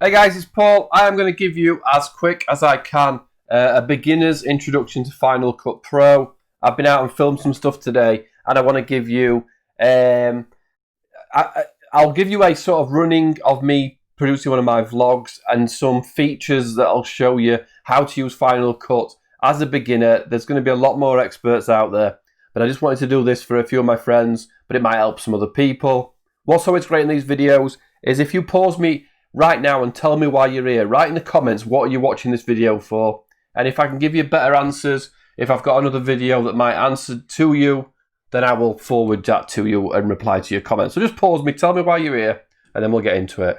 Hey guys, it's Paul. I am going to give you, as quick as I can, a beginner's introduction to Final Cut Pro. I've been out and filmed some stuff today, and I want to give you, I'll give you a sort of running of me producing one of my vlogs and some features that I'll show you how to use Final Cut as a beginner. There's going to be a lot more experts out there, but I just wanted to do this for a few of my friends, but it might help some other people. What's always great in these videos is if you pause me right now and tell me why you're here. Write in the comments, what are you watching this video for? And if I can give you better answers, if I've got another video that might answer to you, then I will forward that to you and reply to your comments. So just pause me, tell me why you're here, and then we'll get into it.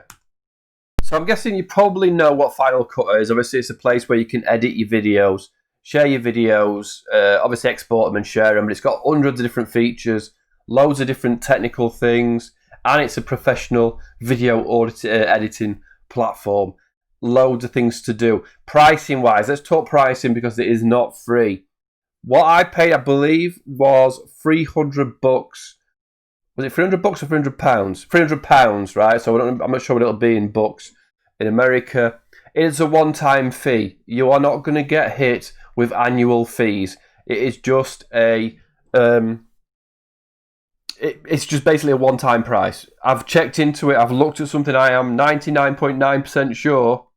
So I'm guessing you probably know what Final Cut is. Obviously, it's a place where you can edit your videos, share your videos, obviously export them and share them, but it's got hundreds of different features, loads of different technical things, and it's a professional video editing platform. Loads of things to do. Pricing wise, let's talk pricing because it is not free. What I paid, I believe, was $300. Was it $300 or £300? £300, right? So I'm not sure what it'll be in bucks in America. It is a one-time fee. You are not going to get hit with annual fees. It is just a it's just basically a one-time price. I've checked into it. I've looked at something. I am 99.9% sure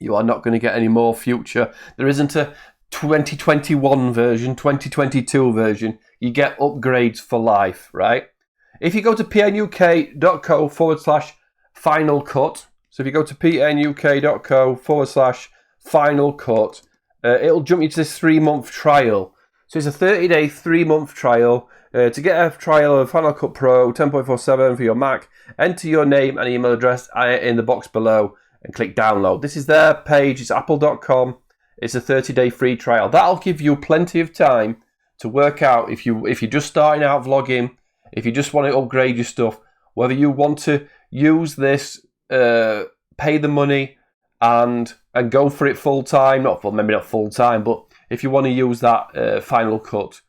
you are not going to get any more future. There isn't a 2021 version, 2022 version. You get upgrades for life, right? If you go to pnuk.co/final cut, so if you go to pnuk.co/final cut, it'll jump you to this 3-month trial. So it's a 30-day, 3-month trial. To get a trial of Final Cut Pro 10.47 for your Mac, enter your name and email address in the box below and click download. This is their page, it's apple.com. It's a 30-day free trial. That'll give you plenty of time to work out if you're just starting out vlogging, if you just want to upgrade your stuff, whether you want to use this, pay the money and go for it full time. Maybe not full time, but if you want to use that Final Cut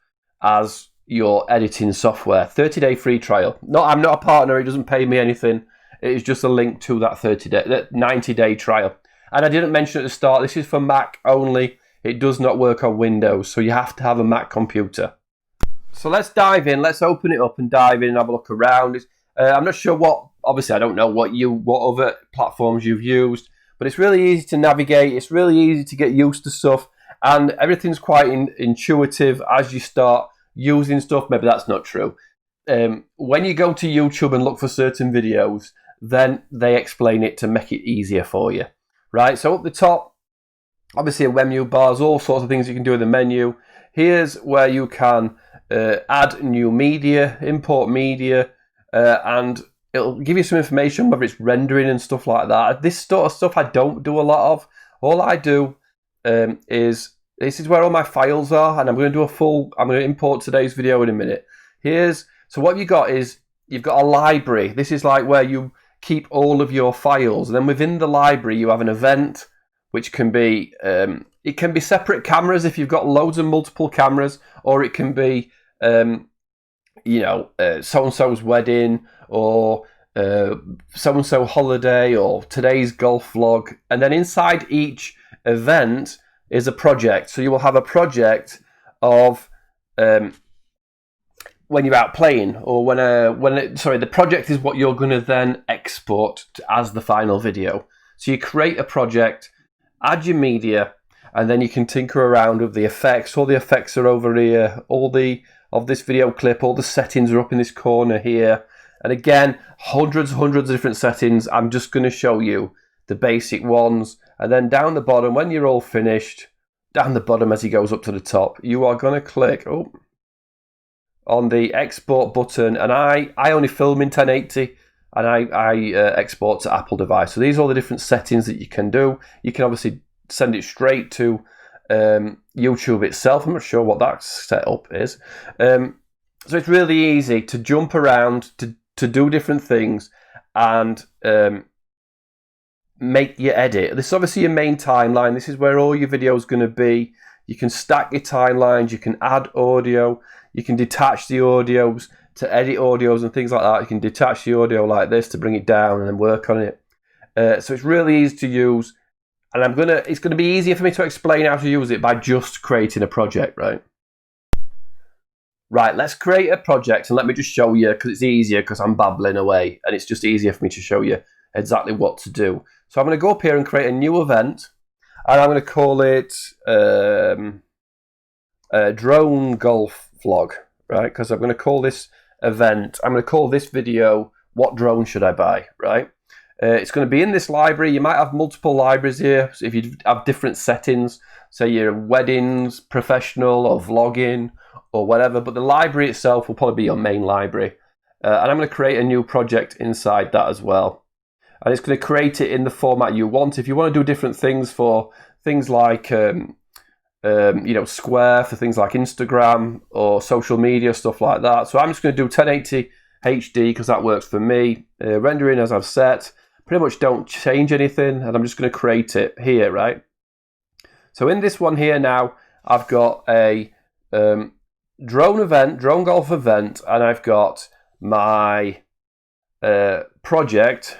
as your editing software. 30-day free trial. No, I'm not a partner. It doesn't pay me anything. It is just a link to that 90-day trial. And I didn't mention at the start, this is for Mac only. It does not work on Windows, so you have to have a Mac computer. So let's dive in. Let's open it up and dive in and have a look around. I'm not sure obviously I don't know what other platforms you've used, but it's really easy to navigate. It's really easy to get used to stuff, and everything's quite intuitive as you start using stuff. Maybe that's not true. When you go to YouTube and look for certain videos, then they explain it to make it easier for you, right? So up the top, obviously a menu bars, all sorts of things you can do in the menu. Here's where you can add new media, import media, and it'll give you some information, whether it's rendering and stuff like that. This sort of stuff I don't do a lot of. All I do is, this is where all my files are, and I'm going to import today's video in a minute. So what you've got is, you've got a library. This is like where you keep all of your files. And then within the library, you have an event, which can be, it can be separate cameras if you've got loads of multiple cameras, or it can be, so-and-so's wedding, or so-and-so holiday, or today's golf vlog. And then inside each event is a project. So you will have a project of when you're out playing, or the project is what you're going to then export as the final video. So you create a project, add your media, and then you can tinker around with the effects. All the effects are over here. Of this video clip, all the settings are up in this corner here. And again, hundreds of different settings. I'm just going to show you the basic ones. And then down the bottom, when you're all finished, down the bottom as he goes up to the top, you are going to click on the export button. And I only film in 1080, and I export to Apple device. So these are all the different settings that you can do. You can obviously send it straight to YouTube itself. I'm not sure what that setup is. So it's really easy to jump around, to do different things, and make your edit. This is obviously your main timeline. This is where all your video is going to be. You can stack your timelines. You can add audio. You can detach the audios to edit audios and things like that. You can detach the audio like this to bring it down and then work on it. So it's really easy to use, and it's gonna be easier for me to explain how to use it by just creating a project, right? Right, let's create a project, and let me just show you, because it's easier, because I'm babbling away, and it's just easier for me to show you exactly what to do. So I'm going to go up here and create a new event, and I'm going to call it drone golf vlog, right? Because I'm going to call this event, I'm going to call this video, what drone should I buy, right? It's going to be in this library. You might have multiple libraries here, so if you have different settings, say your weddings, professional, or vlogging, or whatever, but the library itself will probably be your main library. And I'm going to create a new project inside that as well. And it's going to create it in the format you want. If you want to do different things for things like, Square, for things like Instagram or social media, stuff like that. So I'm just going to do 1080 HD because that works for me. Rendering as I've set. Pretty much don't change anything, and I'm just going to create it here, right? So in this one here now, I've got a drone golf event, and I've got my project.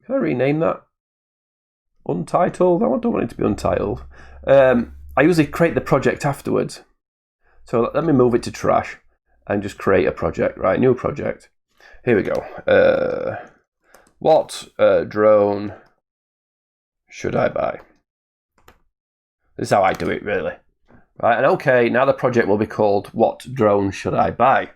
Can I rename that? Untitled? I don't want it to be untitled. I usually create the project afterwards. So let me move it to trash and just create a project, right? New project. Here we go. What drone should I buy? This is how I do it, really. Right, and okay, now the project will be called What Drone Should I Buy?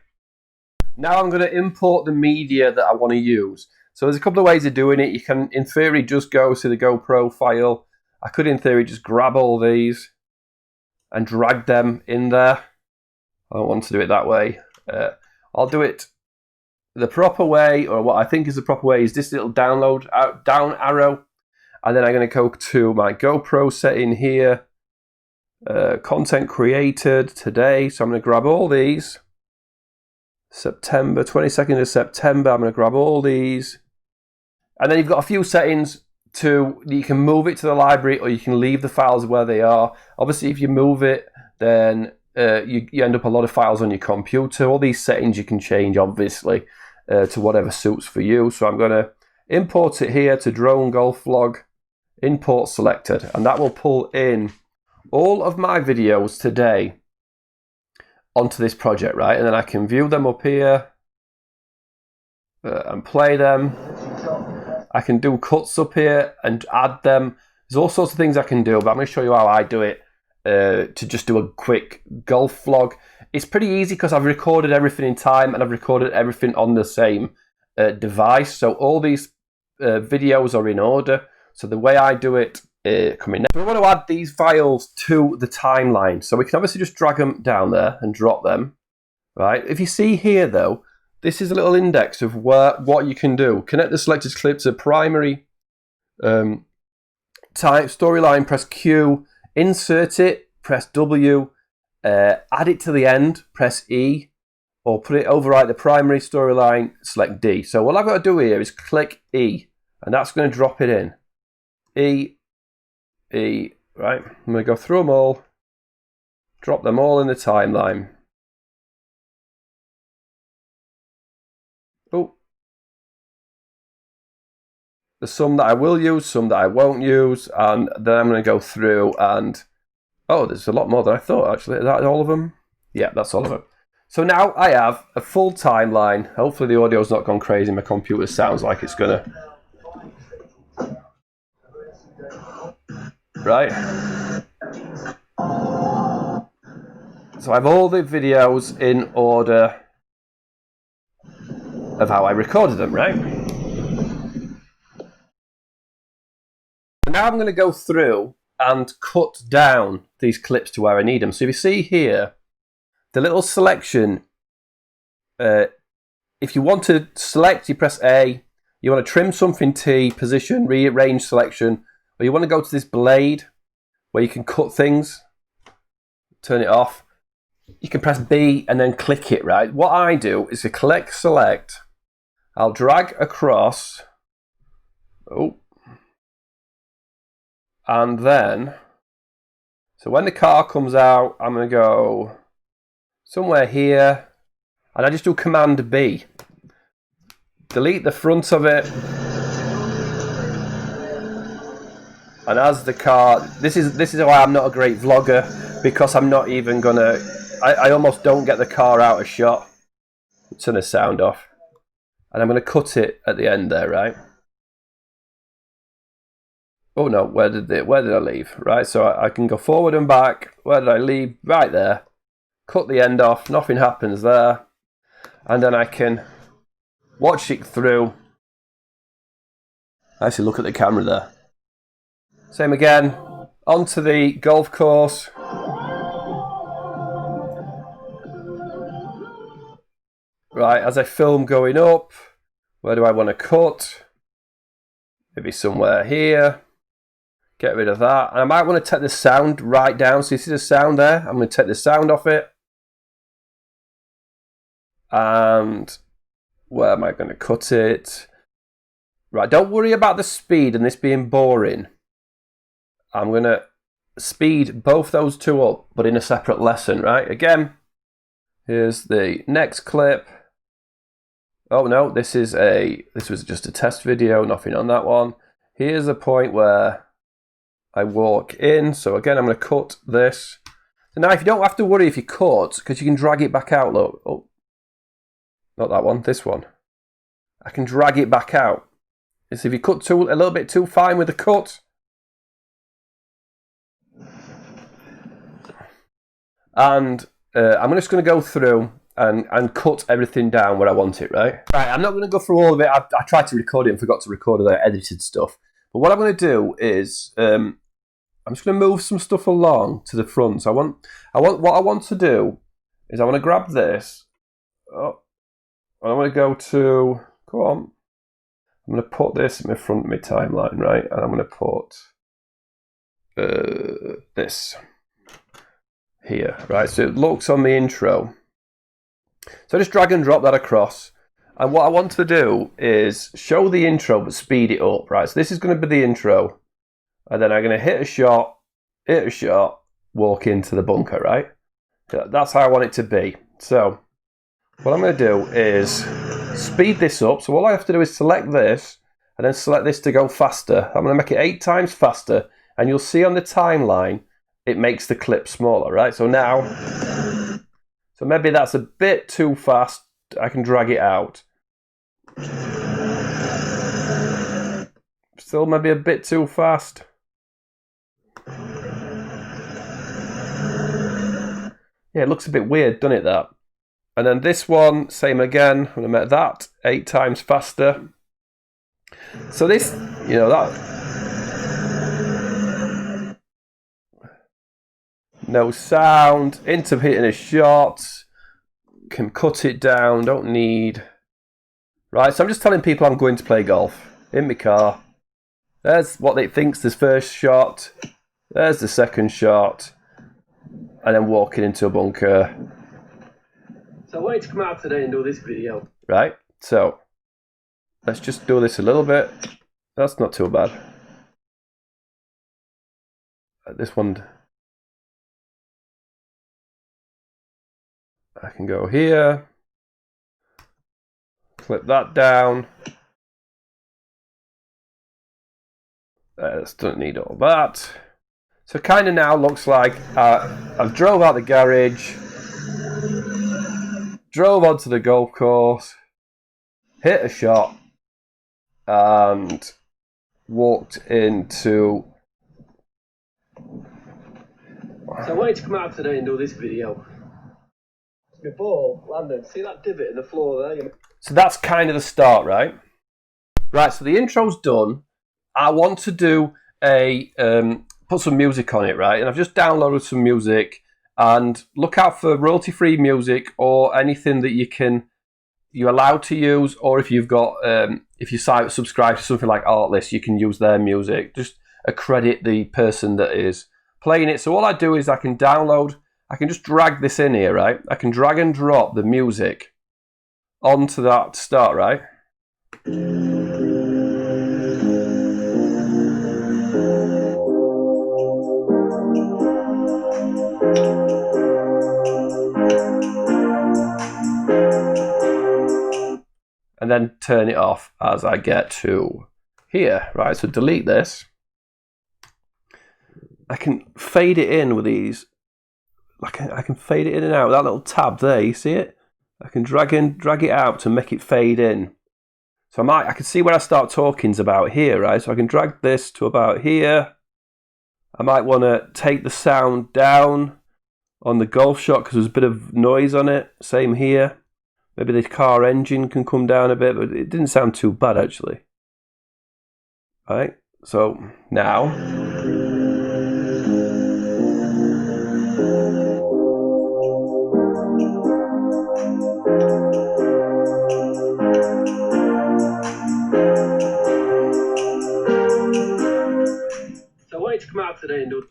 Now I'm going to import the media that I want to use. So there's a couple of ways of doing it. You can, in theory, just go to the GoPro file. I could, in theory, just grab all these and drag them in there. I don't want to do it that way. I'll do it the proper way, or what I think is the proper way, is this little down arrow. And then I'm going to go to my GoPro setting here. Content created today. So I'm going to grab all these. September, 22nd of September. I'm going to grab all these. And then you've got a few settings you can move it to the library, or you can leave the files where they are. Obviously, if you move it, then you end up a lot of files on your computer. All these settings you can change, obviously, to whatever suits for you. So I'm going to import it here to Drone Golf Vlog, import selected, and that will pull in all of my videos today onto this project, right? And then I can view them up here and play them. I can do cuts up here and add them. There's all sorts of things I can do, but I'm going to show you how I do it to just do a quick golf vlog. It's pretty easy because I've recorded everything in time, and I've recorded everything on the same device. So all these videos are in order. So the way I do it, coming next. We want to add these files to the timeline. So we can obviously just drag them down there and drop them, right? If you see here though, this is a little index of what you can do. Connect the selected clips to primary type storyline, press Q, insert it, press W, add it to the end, press E, or put it overwrite the primary storyline, select D. So what I've got to do here is click E, and that's going to drop it in. E, right? I'm going to go through them all, drop them all in the timeline. Oh, there's some that I will use, some that I won't use, and then I'm going to go through and, oh, there's a lot more than I thought, actually. Is that all of them? Yeah, that's all of them. So now I have a full timeline. Hopefully the audio's not gone crazy. My computer sounds like it's going to. Right. So I have all the videos in order of how I recorded them, right? Now I'm going to go through and cut down these clips to where I need them. So if you see here, the little selection, if you want to select, you press A. You want to trim something, T, position, rearrange selection. Or you want to go to this blade where you can cut things, turn it off. You can press B and then click it, right? What I do is to select, I'll drag across, and then, so when the car comes out, I'm going to go somewhere here, and I just do Command B. Delete the front of it, And as the car, this is why I'm not a great vlogger, because I'm not even gonna, I almost don't get the car out of shot. Turn the sound off. And I'm gonna cut it at the end there, right? Oh no, where did I leave? Right, so I can go forward and back. Where did I leave? Right there. Cut the end off, nothing happens there. And then I can watch it through. Actually, look at the camera there. Same again, onto the golf course. Right, as I film going up, where do I want to cut? Maybe somewhere here. Get rid of that. And I might want to take the sound right down. So you see the sound there? I'm going to take the sound off it. And where am I going to cut it? Right, don't worry about the speed and this being boring. I'm going to speed both those two up, but in a separate lesson, right? Again, here's the next clip. Oh no, this was just a test video, nothing on that one. Here's a point where I walk in. So again, I'm going to cut this. So now if you don't have to worry if you cut, because you can drag it back out, look. Oh, not that one, this one. I can drag it back out. So if you cut a little bit too fine with the cut, and I'm just going to go through and cut everything down where I want it, right? Right, I'm not going to go through all of it. I tried to record it and forgot to record the edited stuff. But what I'm going to do is, I'm just going to move some stuff along to the front. So what I want to do is I want to grab this. Oh, I want to go to, come on. I'm going to put this in the front of my timeline, right? And I'm going to put this here, right? So it looks on the intro. So just drag and drop that across. And what I want to do is show the intro but speed it up, right? So this is going to be the intro. And then I'm going to hit a shot, walk into the bunker, right? That's how I want it to be. So what I'm going to do is speed this up. So all I have to do is select this and then select this to go faster. I'm going to make it 8 times faster. And you'll see on the timeline, it makes the clip smaller, right? So now, so maybe that's a bit too fast. I can drag it out. Still maybe a bit too fast. Yeah, it looks a bit weird, doesn't it, that? And then this one, same again. I'm going to make that 8 times faster. So this, you know, that... No sound, into hitting a shot, can cut it down, don't need... Right, so I'm just telling people I'm going to play golf in my car. There's what it thinks the first shot, there's the second shot, and then walking into a bunker. So I wanted to come out today and do this video. Right, so let's just do this a little bit. That's not too bad. This one... I can go here, clip that down. Don't need all that. So kind of now looks like I've drove out the garage, drove onto the golf course, hit a shot, and walked into... So I wanted to come out today and do this video. My ball landed. See that divot in the floor there? So that's kind of the start, right? Right, so the intro's done. I want to do put some music on it, right? And I've just downloaded some music, and look out for royalty-free music or anything that you're allowed to use, or if you've got if you subscribe to something like Artlist, you can use their music. Just accredit the person that is playing it. So all I do is I can just drag this in here, right? I can drag and drop the music onto that start, right? And then turn it off as I get to here, right? So delete this. I can fade it in with these. I can fade it in and out. That little tab there, you see it? I can drag it out to make it fade in. So I can see where I start talking's about here, right? So I can drag this to about here. I might want to take the sound down on the golf shot because there's a bit of noise on it. Same here. Maybe the car engine can come down a bit, but it didn't sound too bad actually. Right, so now. So I wanted to come out today and do.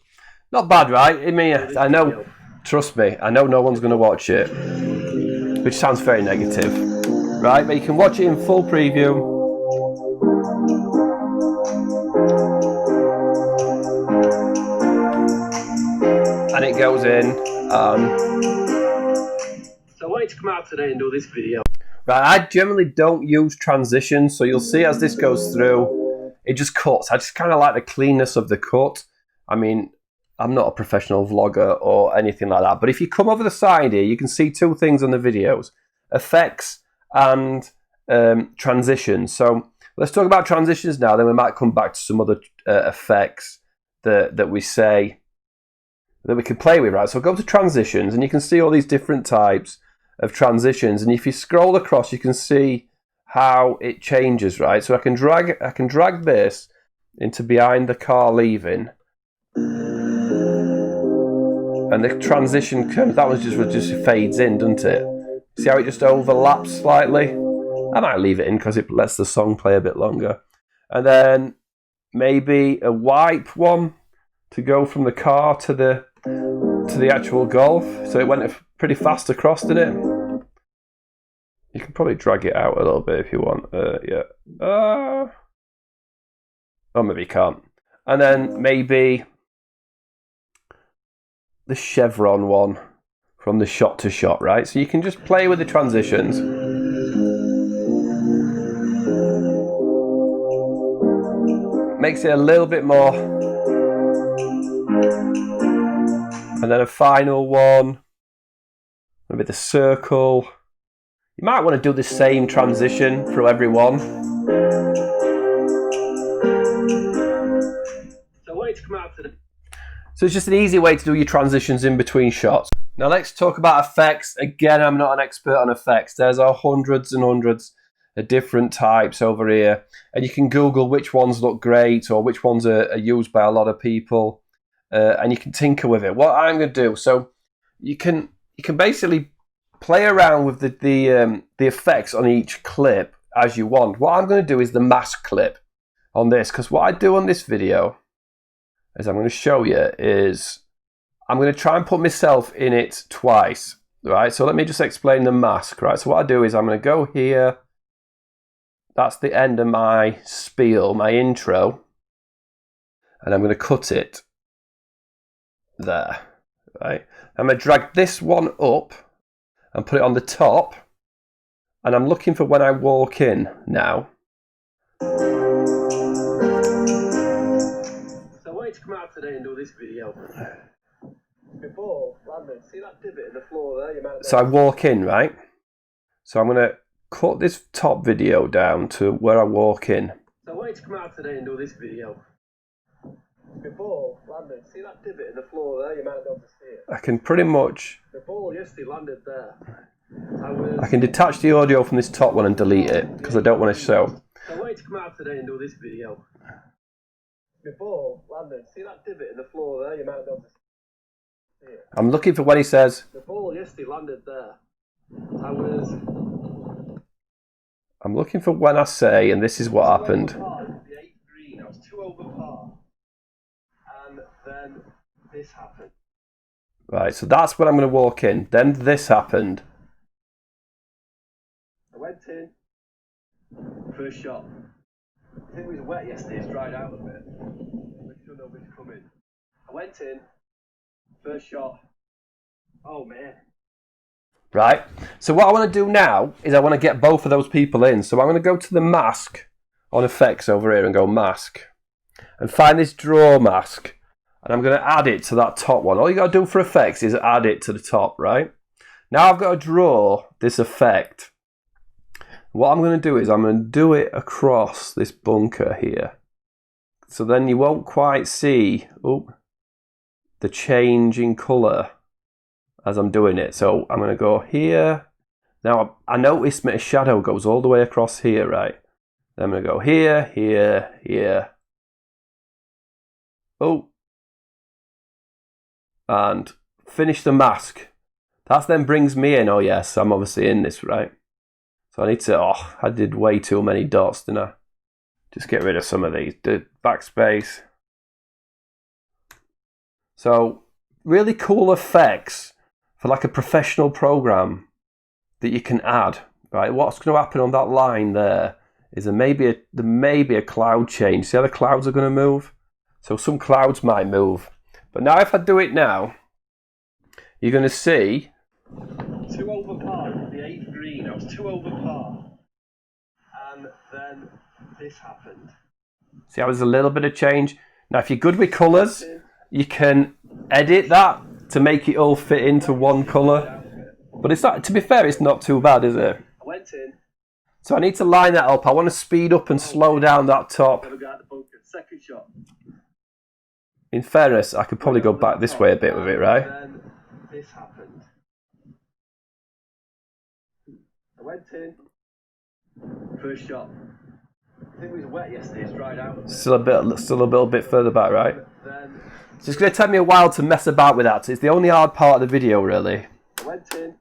Not bad, right? I mean, I know, trust me, I know no one's going to watch it, which sounds very negative, right? But you can watch it in full preview. And it goes in. So I wanted to come out today and do this video. Right, I generally don't use transitions, so you'll see as this goes through, it just cuts. I just kind of like the cleanness of the cut. I mean, I'm not a professional vlogger or anything like that, but if you come over the side here, you can see two things on the videos: effects and transitions. So let's talk about transitions now, then we might come back to some other effects that we say that we can play with, right? So go to transitions and you can see all these different types of transitions, and if you scroll across you can see how it changes, right? So I can drag this into behind the car leaving, and the transition comes, that was just fades in, doesn't it? See how it just overlaps slightly? I might leave it in because it lets the song play a bit longer. And then maybe a wipe one to go from the car to the actual golf. So it went pretty fast across, didn't it? You can probably drag it out a little bit if you want. Yeah. Oh, maybe you can't. And then maybe the chevron one from the shot to shot, right? So you can just play with the transitions. Makes it a little bit more. And then a final one. Maybe the circle. You might want to do the same transition for every one. So I wanted to come out to the... So it's just an easy way to do your transitions in between shots. Now let's talk about effects. Again, I'm not an expert on effects. There's hundreds and hundreds of different types over here. And you can Google which ones look great or which ones are used by a lot of people. And you can tinker with it. What I'm going to do, so you can basically play around with the effects on each clip as you want. What I'm going to do is the mask clip on this, because what I do on this video, as I'm going to show you, is I'm going to try and put myself in it twice, right? So let me just explain the mask, right? So what I do is I'm going to go here. That's the end of my spiel, my intro, and I'm going to cut it there, right? I'm going to drag this one up and put it on the top, and I'm looking for when I walk in now. So I wanted to come out today and do this video. Before landing, see that divot in the floor there? You might. So I walk in, right? So I'm going to cut this top video down to where I walk in. So I wanted to come out today and do this video. Before landing, see that divot in the floor there? You might not be able to see it. I can pretty much. The ball yesterday landed there. I can detach the audio from this top one and delete it because I don't want to show. So I wanted to come out today and do this video. Before landing, see that divot in the floor there? You might not be able to see it. I'm looking for when he says. The ball yesterday landed there. I'm looking for when I say, and this is what happened. The 8th green, I was 2 over par. And then this happened. Right, so that's when I'm going to walk in. Then this happened. I went in. First shot. I think it was wet yesterday, it's dried out a bit. We should know it's coming. I went in. First shot. Oh man. Right, so what I want to do now is I want to get both of those people in. So I'm going to go to the mask on effects over here and go mask. And find this draw mask And I'm going to add it to that top one. All you got to do for effects is add it to the top, right? Now I've got to draw this effect. What I'm going to do is I'm going to do it across this bunker here. So then you won't quite see the change in colour as I'm doing it. So I'm going to go here. Now I noticed my shadow goes all the way across here, right? Then I'm going to go here, here, here. And finish the mask. That then brings me in. Oh yes, I'm obviously in this, right? So I need to, I did way too many dots, didn't I? Just get rid of some of these. Do backspace. So really cool effects for like a professional program that you can add, right? What's going to happen on that line there is there may be a cloud change. See how the clouds are going to move? So some clouds might move. But now if I do it now, you're going to see 2 over par, the 8th green. I was 2 over par. And then this happened. See how there's a little bit of change? Now if you're good with colours, you can edit that to make it all fit into one colour. But it's not, to be fair, it's not too bad, is it? I went in. So I need to line that up. I want to speed up and slow down that top. Second shot. In fairness, I could probably go back this way a bit with it, right? Then this happened. I went in. First shot. I think it was wet yesterday. It's dried out. Still a little bit further back, right? So it's going to take me a while to mess about with that. It's the only hard part of the video, really. I went in.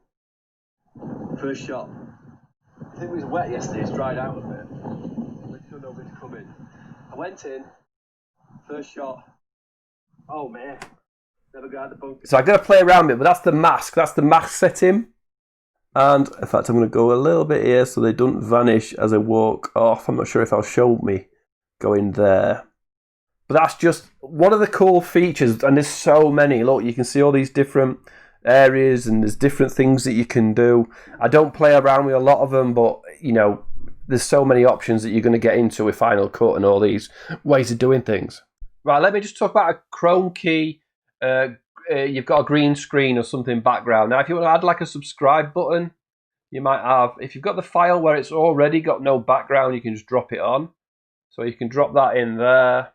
First shot. I think it was wet yesterday. It's dried out a bit. I don't know what's coming. I went in. First shot. Oh man, never got the bunker. So I got to play around it, but that's the mask. That's the mask setting. And in fact, I'm going to go a little bit here so they don't vanish as I walk off. I'm not sure if I'll show me going there. But that's just one of the cool features, and there's so many. Look, you can see all these different areas, and there's different things that you can do. I don't play around with a lot of them, but you know, there's so many options that you're going to get into with Final Cut and all these ways of doing things. Right, let me just talk about a Chrome key. You've got a green screen or something background. Now, if you want to add like a subscribe button, you might have. If you've got the file where it's already got no background, you can just drop it on. So you can drop that in there,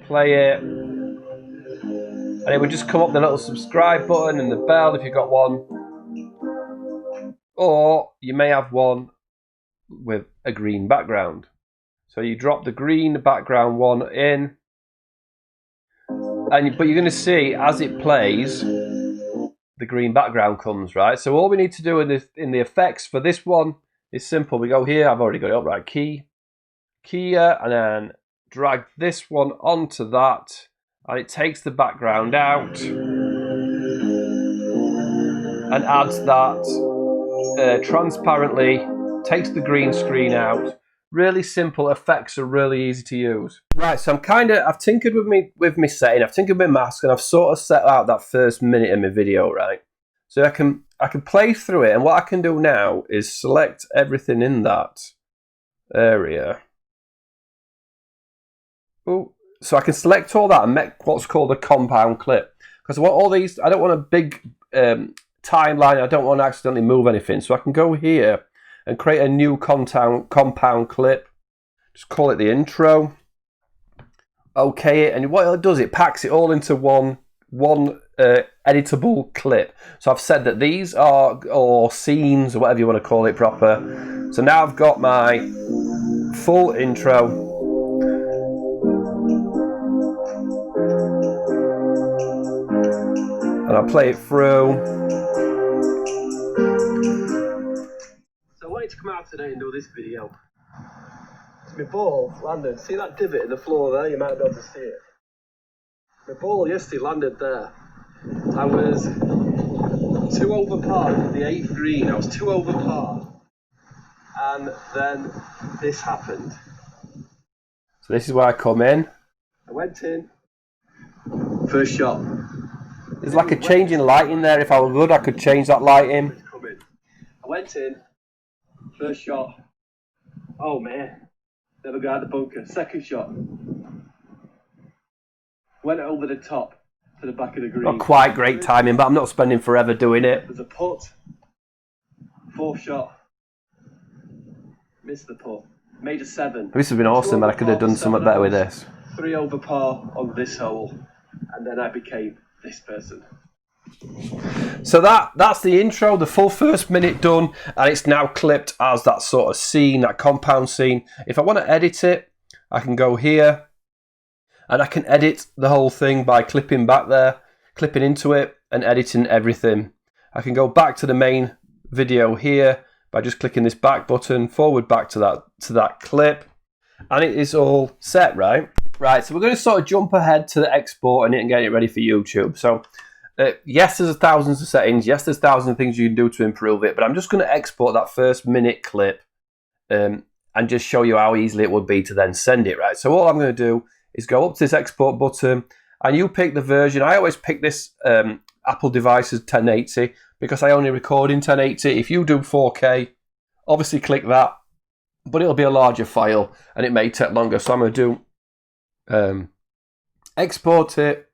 play it, and it would just come up the little subscribe button and the bell if you've got one. Or you may have one with a green background. So you drop the green background one in. But you're going to see as it plays, the green background comes, right? So all we need to do in the effects for this one is simple. We go here, I've already got it up, right? Key here, and then drag this one onto that, and it takes the background out and adds that transparently, takes the green screen out. Really simple. Effects are really easy to use. Right, so I've tinkered with me setting, I've tinkered with my mask, and I've sort of set out that first minute of my video, right? So I can play through it, and what I can do now is select everything in that area. Ooh. So I can select all that and make what's called a compound clip. Because I want all these, I don't want a big timeline, I don't want to accidentally move anything. So I can go here and create a new compound clip. Just call it the intro. Okay it, and what it does, it packs it all into one editable clip. So I've said that these are or scenes or whatever you want to call it proper. So now I've got my full intro. And I'll play it through. So I wanted to come out today and do this video. My ball landed, see that divot in the floor there? You might be able to see it. My ball yesterday landed there. I was 2 over par, the 8th green. I was 2 over par. And then this happened. So this is where I come in. I went in. First shot. There's like a change in lighting there. If I were good, I could change that lighting. I went in. First shot. Oh man. Never got the bunker. Second shot. Went went over the top to the back of the green. Not quite great timing, but I'm not spending forever doing it. There's a putt. 4th shot. Missed the putt. Made a 7. This has been awesome, but I could have done something better with this. 3 over par on this hole, and then I became this person. So that's the intro, the full first minute done, and it's now clipped as that sort of scene, that compound scene. If I want to edit it, I can go here, and I can edit the whole thing by clipping back there, clipping into it, and editing everything. I can go back to the main video here by just clicking this back button, forward back to that clip, and it is all set, right? Right, so we're going to sort of jump ahead to the exporting it and getting it ready for YouTube. So, yes, there's thousands of settings. Yes, there's thousands of things you can do to improve it, but I'm just going to export that first minute clip and just show you how easily it would be to then send it, right? So all I'm going to do is go up to this export button, and you pick the version. I always pick this Apple devices 1080 because I only record in 1080. If you do 4K, obviously click that, but it'll be a larger file and it may take longer. So I'm going to do export it,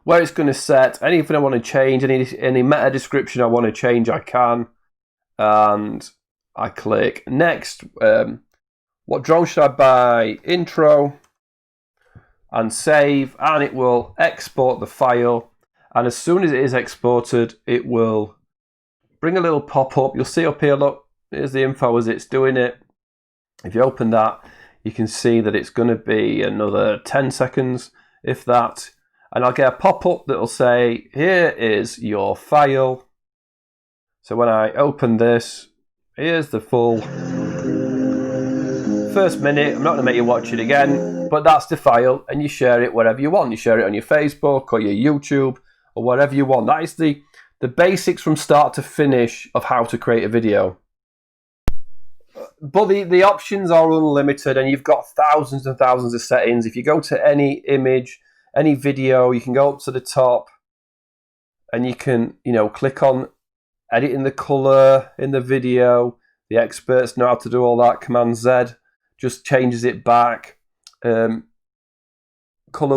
where it's going to set anything I want to change, any meta description I want to change, I can, and I click next. What drone should I buy? Intro, and save, and it will export the file. And as soon as it is exported, it will bring a little pop-up. You'll see up here, look, here's the info as it's doing it. If you open that, you can see that it's going to be another 10 seconds, if that. And I'll get a pop-up that will say, here is your file. So when I open this, here's the full first minute. I'm not going to make you watch it again, but that's the file, and you share it wherever you want. You share it on your Facebook or your YouTube or whatever you want. That is the basics from start to finish of how to create a video. But the options are unlimited, and you've got thousands and thousands of settings. If you go to any image, any video, you can go up to the top and you can, click on editing the color in the video. The experts know how to do all that. Command Z just changes it back. Color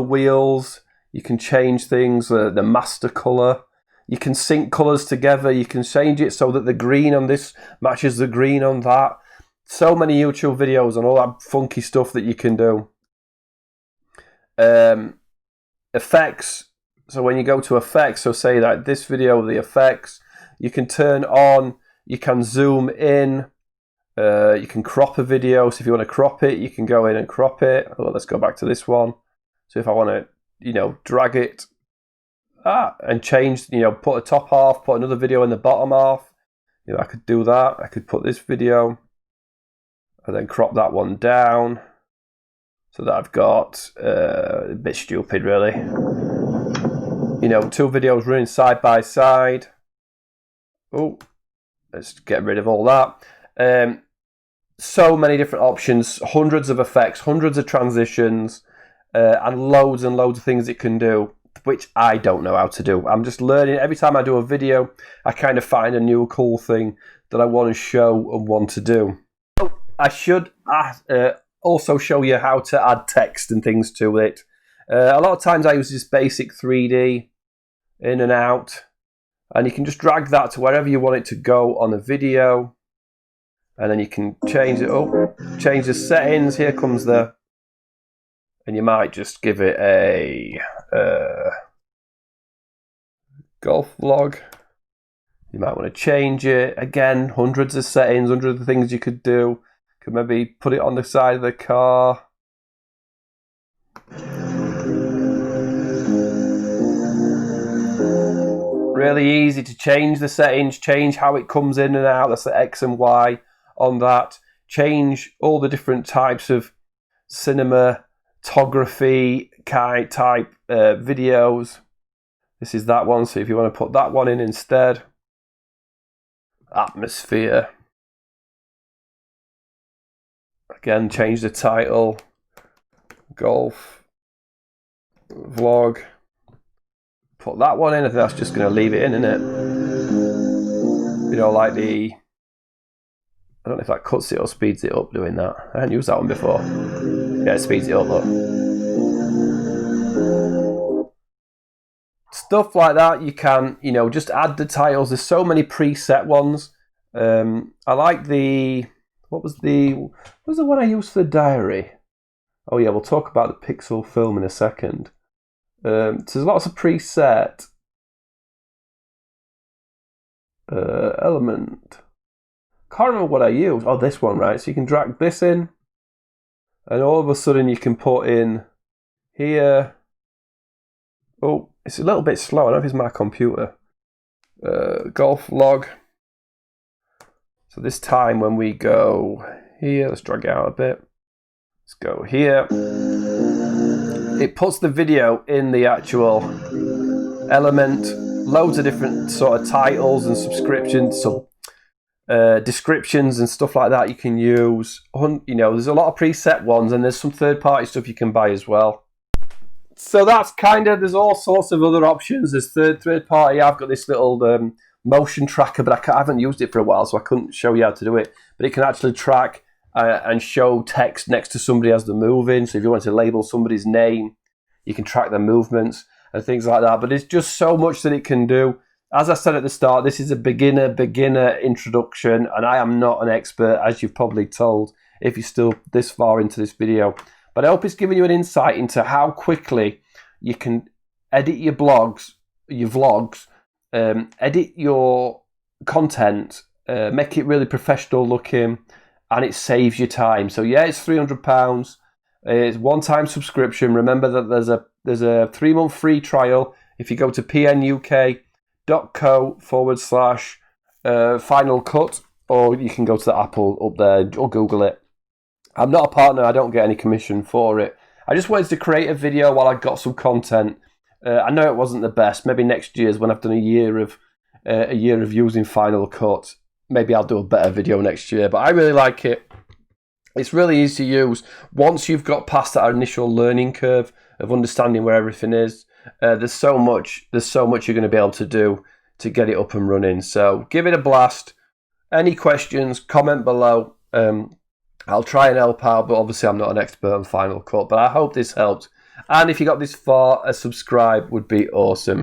wheels, you can change things, the master color. You can sync colors together. You can change it so that the green on this matches the green on that. So many YouTube videos and all that funky stuff that you can do. Effects. So when you go to effects, so say that this video, the effects, you can turn on, you can zoom in, you can crop a video. So if you want to crop it, you can go in and crop it. Oh, let's go back to this one. So if I want to, drag it and change, put a top half, put another video in the bottom half, I could do that. I could put this video and then crop that one down so that I've got a bit stupid, really. 2 videos running side by side. Oh, let's get rid of all that. So many different options, hundreds of effects, hundreds of transitions, and loads of things it can do, which I don't know how to do. I'm just learning. Every time I do a video, I kind of find a new cool thing that I want to show and want to do. I should also show you how to add text and things to it. A lot of times I use this basic 3D in and out, and you can just drag that to wherever you want it to go on a video, and then you can change it up, change the settings. Here comes and you might just give it a golf vlog. You might want to change it. Again, hundreds of settings, hundreds of things you could do. Could maybe put it on the side of the car. Really easy to change the settings, change how it comes in and out. That's the X and Y on that. Change all the different types of cinematography type videos. This is that one, so if you want to put that one in instead. Atmosphere. Again, change the title. Golf vlog. Put that one in. I think that's just going to leave it in, isn't it? Like I don't know if that cuts it or speeds it up doing that. I hadn't used that one before. Yeah, it speeds it up, look. stuff like that, you can, just add the titles. There's so many preset ones. I like what was the one I used for the diary? Oh yeah, we'll talk about the pixel film in a second. So there's lots of preset element. Can't remember what I used. Oh, this one, right? So you can drag this in, and all of a sudden you can put in here. Oh, it's a little bit slow. I don't know if it's my computer. Golf log. So this time when we go here, let's drag it out a bit. Let's go here. It puts the video in the actual element. Loads of different sort of titles and subscriptions, so descriptions and stuff like that you can use. There's a lot of preset ones, and there's some third-party stuff you can buy as well. So that's there's all sorts of other options. There's third party. I've got this little motion tracker, but I haven't used it for a while, so I couldn't show you how to do it. But it can actually track and show text next to somebody as they're moving. So if you want to label somebody's name, you can track their movements and things like that. But it's just so much that it can do. As I said at the start, this is a beginner introduction, and I am not an expert, as you've probably told if you're still this far into this video. But I hope it's given you an insight into how quickly you can edit your vlogs, edit your content, make it really professional looking, and it saves you time. So yeah, it's £300. It's one-time subscription. Remember that there's a 3-month free trial. If you go to pnuk.co/final cut, or you can go to the Apple up there or Google it. I'm not a partner. I don't get any commission for it. I just wanted to create a video while I got some content. I know it wasn't the best. Maybe next year's when I've done a year of using Final Cut. Maybe I'll do a better video next year. But I really like it. It's really easy to use. Once you've got past that initial learning curve of understanding where everything is, there's so much you're going to be able to do to get it up and running. So give it a blast. Any questions? Comment below. I'll try and help out, but obviously I'm not an expert on Final Cut. But I hope this helped. And if you got this far, a subscribe would be awesome.